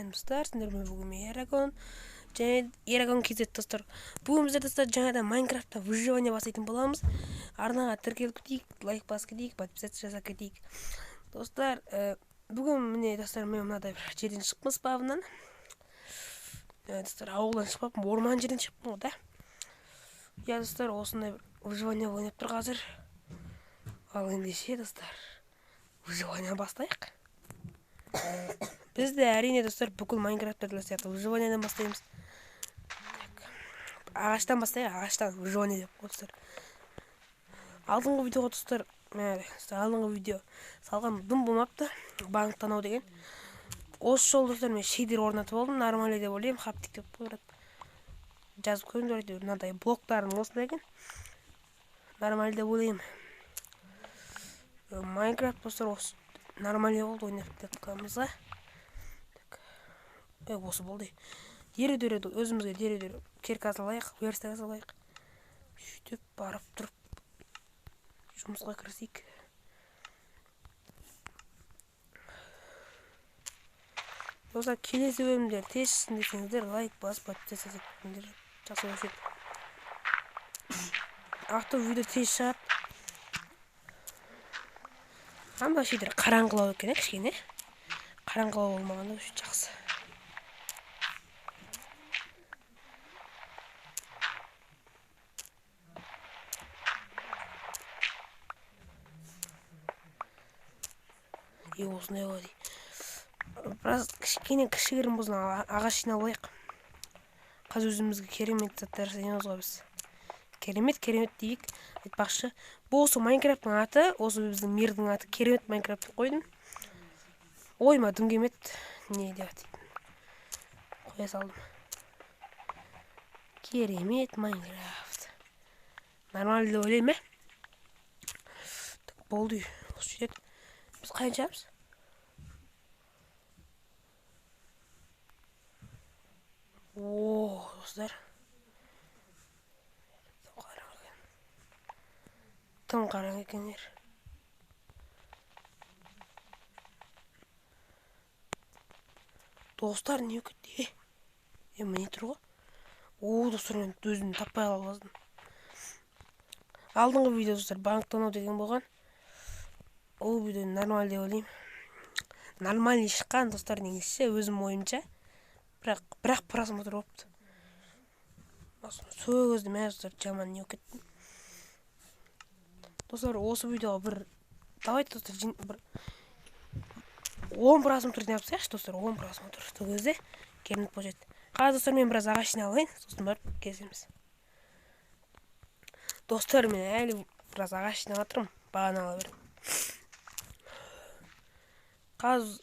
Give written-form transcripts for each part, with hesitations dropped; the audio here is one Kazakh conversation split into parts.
саламатсыздар. Сіздермен бүгін Ерагон және Ерагон кезет достар. Бүгін біздер достар жаңадан Майнкрафтта выживание бастайтын боламыз. Арнаға тіркеліп кетейік, лайк басып кетейік, подписаться жасап кетейік. Достар, бүгін міне достар мен мынадай бір жерден шықпыз бабынан. Достар, ауылдан шықпаппын, орман жерден шықпын ғой да. Я достар, осындай бір выживание ойнап тұр қазір. Ал ендеше достар, выживание бастайық. Бізде әрине достар бүкіл Майнкрафтта сияқты выживаниеден бастаймыз. Ағаштан бастайық, ағаштан выживание деп қой достар. Алдыңғы видеоға достар, алдыңғы видео салған дым болмапты, банктанау деген. Осы жол достар мен шейдер орнатып алдым, нормально деп ойлаймын, хаптик деп қойырады. Жазып көріңдер, мынадай блоктарын осындай екен. Нормально деп ойлаймын. Майнкрафт достар осы нормально болды ойнап жатқанымызға. Осы болды. Дереу өзімізге дереу керка салайық, верстак салайық. Сөйтіп барып тұрып жұмысқа кірісейік. Достар, келесі бөлімдер тез шықсын десеңіздер, лайк басып подписаться етіңдер. Жақсы болушы еді. Авто видео тез шығады. Анда шейдер қараңғылау екен, кішкене. Қараңғылау болмағанда үшін жақсы. Осындай болады. Біраз кішкене кішігірім болсын, ағаш жинап алайық. Қазір өзімізге керемет заттар жасаймыз ғой біз. Керемет дейік. Айтпақшы, бұл осы Майнкрафттың аты, осы біздің мирдің аты керемет Майнкрафт деп қойдым. Ойма дым келмеді. Не деп атайды. Қоя салдым. Керемет Майнкрафт. Нормально деп ойлаймын, болды. Осы жерде біз қайыншамыз? Достар. Тым қараң екендер. Достар, не өкетті? Міне тұр ғой. Достар, мен өзімді таппай қалғаздым. Алдыңғы видео достар банктанау деген болған. Ол видео нормально деп ойлаймын. Нормально шыққан достар негізше өзім ойымша. Бірақ просмотр болыпты. Сол кезде мен достар жаман не өкеттім. Достар, осы видеоға бір давайте достар бір 10 просмотр не yapsayықшы достар, 10 просмотр. Сол кезде керемет болып жетті. Қазір достар мен біраз ағаш жинап алайын, сосын барып кеземіз. Достар, мен әлі біраз ағаш жинап жатырмын, бағана ала беріп.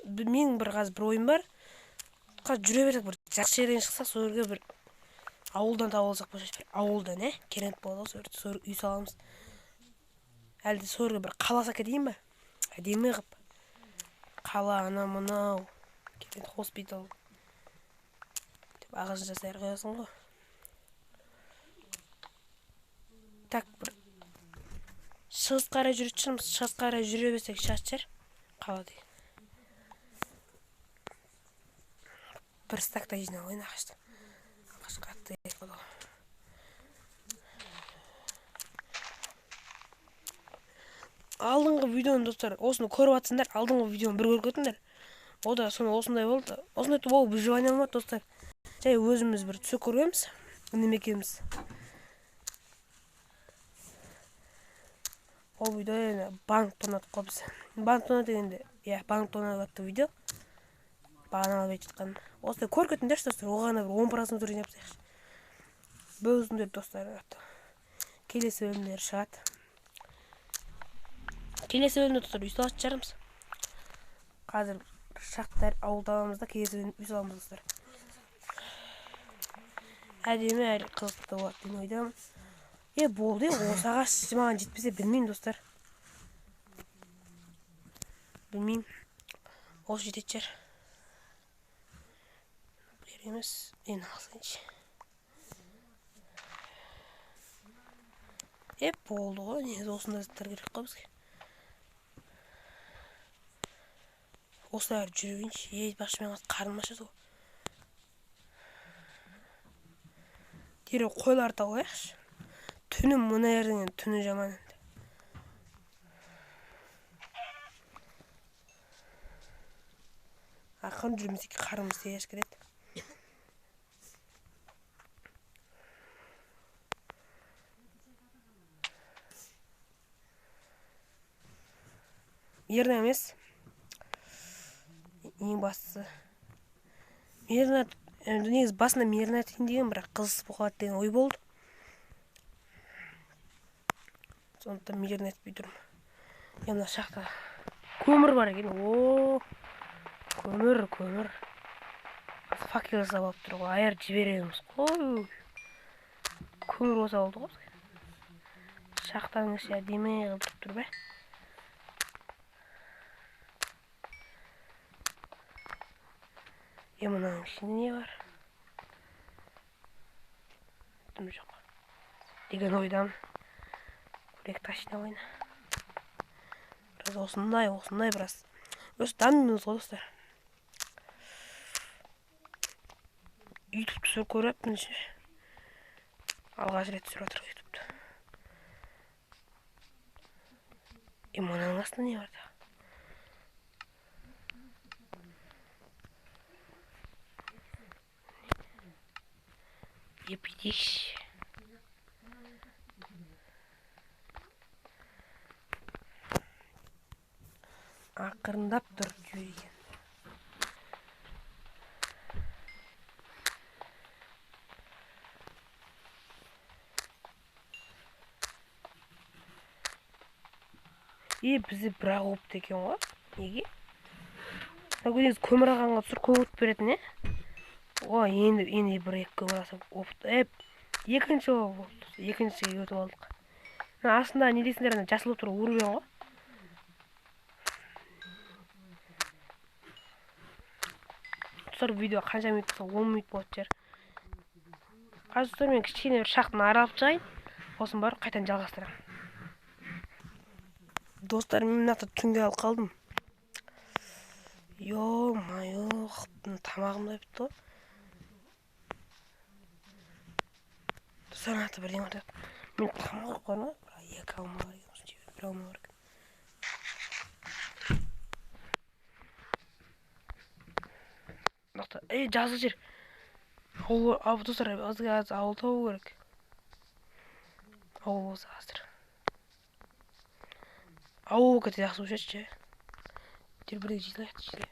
Менің бір ойым бар. Қазір жүре берсек бір жақсы жерден шықсақ, сол жерге бір ауылдан тауып алсақ болса, бір ауылдан, керемет болады ғой, сол үй саламыз. Әлде сол жерге бір қала салып кетейін ба? Әдемі қып. Қала ана мынау. Керемет хоспитал. Деп ағаш жасай қоясың ғой. Так, бір шығыс қарай жүретін шығармыз. Шығыс қарай жүре берсек шашчар. Қала деген. Бір стакта жинап алайын ағашты. Ағаш қатты болады. Алдыңғы видеоны достар, осыны көріп атсыңдар, алдыңғы видеоны бір көріп өтіңдер. О да осындай болды. Осындай ол выживание болмады достар. Жай өзіміз бір түсіп көреміз. Үнем екеміз. Ол видео банк тонады қобыз. Банк тонады дегенде, банк тонады атты видео. Бағана алып айтқан. Осындай көріп өтіңдер достар, оған бір 10 просмотр жинап тастайықшы. Бөліңдер достар. Келесі бөлімдер шығады. Келесі бөлімде достар үй салатын шығармыз. Қазір шақтар ауылдамамызда келесі бөлімде үй саламыз достар. Әдемі әрі қызықты болады деген ойдамын. Болды, осы ағаш маған жетпесе білмеймін достар. Білмеймін. Осы жететін шығар. Емес, алсайыншы. Болды ғой, негізі осында заттар керек қой бізге. Осылар жүрейінші, бақшы мен қарным ашады ғой. дереу қойларды алайықшы. Түні мына жерден түні жаман енді. Ақырын жүрмесек қарымыз тегеш кіреді. Мерна емес. Ең бастысы. Мерна, негізі басында мерна етейін деген, бірақ қызсыз бұқалады деген ой болды. Сондықтан мерна етпей тұрмын. Мына шақта көмір бар екен. О, көмір. Факел жасап алып тұр ғой. Аяр жібереміз ғой. Көмір болса болды ғой. Шақтаның іші әдемі қылдырып тұр бе? Мынаның ішінде не бар? Түм жоқ. Деген ойдамын. Көрек ташына ойна. Біраз осындай біраз. Өз дамимыз ғой достар. Ютубты түсіріп көріп мінше. Алғаш рет түсіріп отырық Ютубты. Мынаның астында не бар да? Епидеш. Ақырындап тұр жүрген. Бізде бірақ опты екен ғой. Неге? Көзіңіз көмір ағанға түсір көмір беретін, О, енді бір-екі көмір асып опты. Екінші болды. Екіншіге өтіп алдық. Астында не дейсіңдер, жасыл отыру өрген ғой. Тұсар видео қанша минут болса 10 минут болады жер. Қазір тұсар мен кішкене бір шақтын аралап жағайын. Осын барып қайтан жалғастырам. Достар, мен мынақты түнге алып қалдым. Йо-майо, тамағымда бітті ғой. Достар, мынақты бірден отыр. Мен тамақ қойған ғой. Екі алма бар екен. Бір алма бар екен. Жазы жер. Достар, ауыл тауы керек. Ауыл болса қазір. Ауыл көте жақсы өшетші. Бірдегі жайлайды.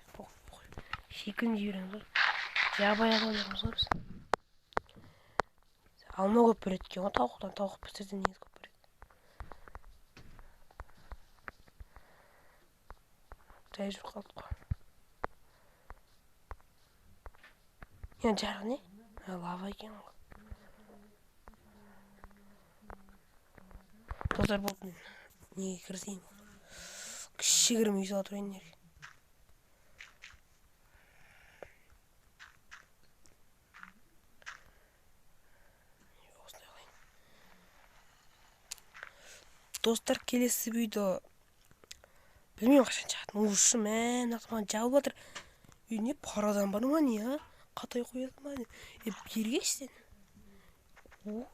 Шекін жібереміз ғой. Жабай адамдарымыз ғой біз. Алма көп береді екен ғой тауықтан. Тауық пісірден негіз көп береді. Жай жүр қалдық қой. Жарғы не? Лава екен ғой. Достар, болды мен. Неге кірсейін? Кішігірім үй сала тұрайын неге. Достар, келесі видео білмеймін қашан шығатын. Ұшы мән ақтыман жабылып жатыр. Үйіне парадан бар ма не? Қатай қояды ма? Бергеш сен. Мені.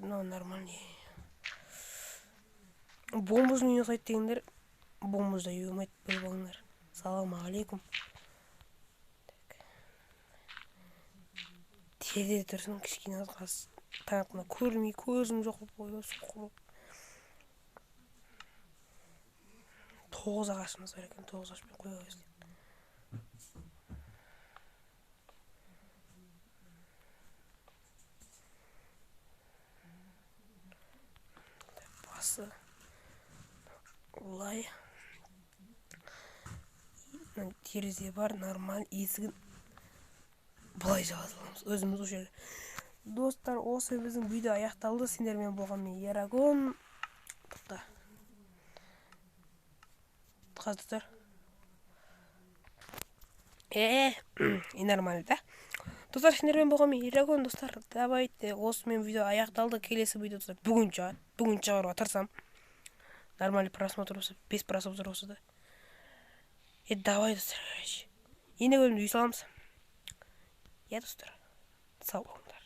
Нормально. Бомбуздың үйіне қайт дегендер. Бомбузда үйі ұмайт болыңдар. Салам алейкум. Терде тұрсын кішкене қаз. Таңатына көрмей көзім жоқ болып қойып. 9 ағашымыз бар екен. 9 ағашпен қоя өзден. Басы. Олай. Терезе бар, нормаль, есігін бұлай жауыз аламыз. Өзіміз осы жерде. Достар, осы біздің видео аяқталды. Сендермен болған мен Ерагон. Тоқта. Қаздықтар. Нормально, да? Достар, сендермен болған мен Ерагон, достар. Давайте, осы мен видео аяқталды. Келесі видео, достар, бүгін шығаруға тырысам. Нормальный просмотр болса, 5 просмотр болса да. Давай достар, ендігі бөлімде үй саламыз. Иә достар, сау болыңдар.